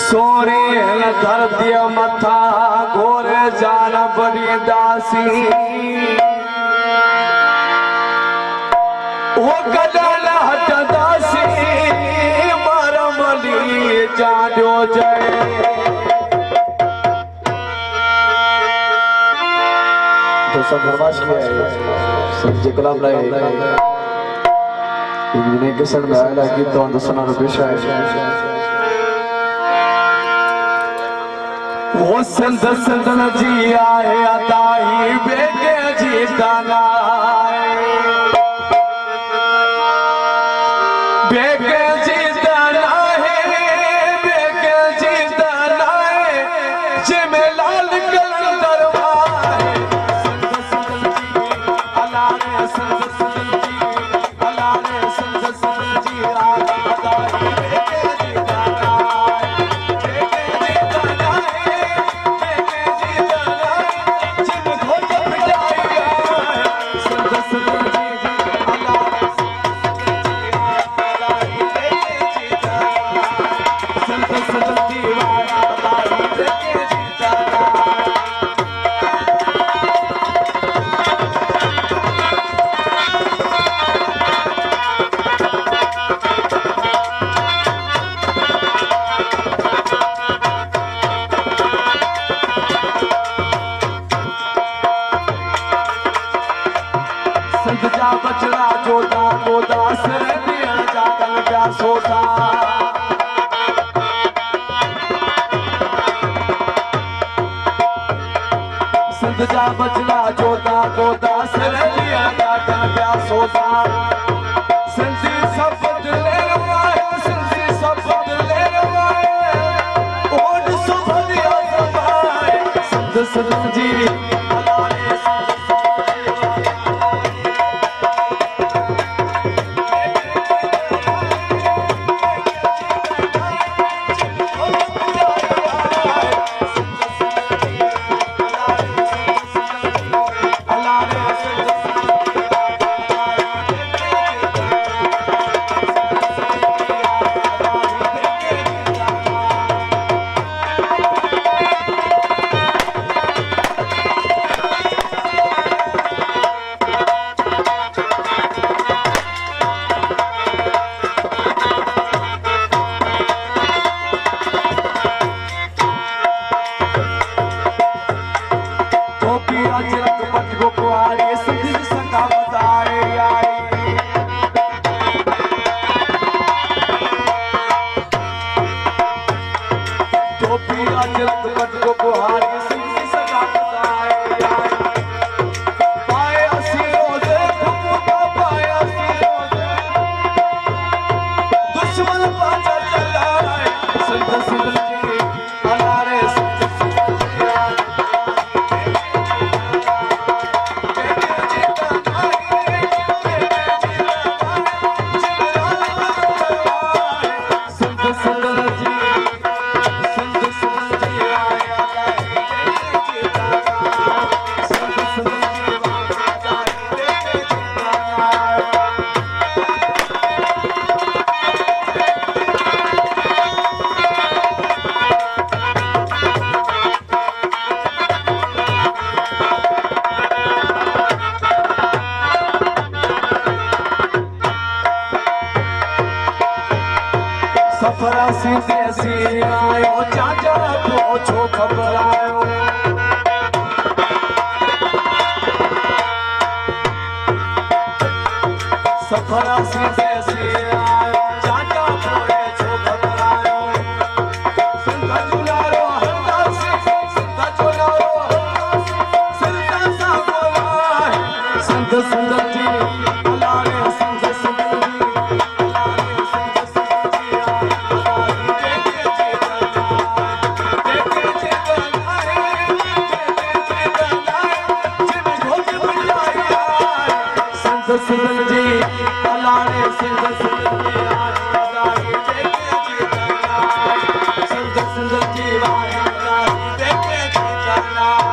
सोरे धरती मथा घोर जान बड़ी दासी वो कदल हट दासी मरमली जानो जय तो सब धर्माश किया है सब जिकलाम लाए इन्हें किसन में आया कि तो अंदर रुपेशा है वो संत संतन जी आए अताई बेके जी दाना बेके जी दाना है बेके जी दाना है जिमे लाल कलर दरबार संत संतन जी अलाने संत संतन जी अलाने संत संतन जी आए अताई बेके जी दाना बचड़ा जोता गोदा सर दिया जागल क्या सोता संत जा बचड़ा जोता गोदा सर दिया जागल क्या सोता संती सब बदले रवाए संती सब बदले रवाए ओड सुभ दिया सवाए संत सदन जी सफरा सीधे सी आयो चाचा पूछो खबर आयो सफरा सीधे सी आयो चाचा पूछो खबर आयो संता जुलारो हरदास संता जुलारो हरदास संता सा बोला संत संत जी अलारे संत संत सुन जी अलाने सिंध सुन जी आजादी देखे जी संत सुन जी वाला देखे जी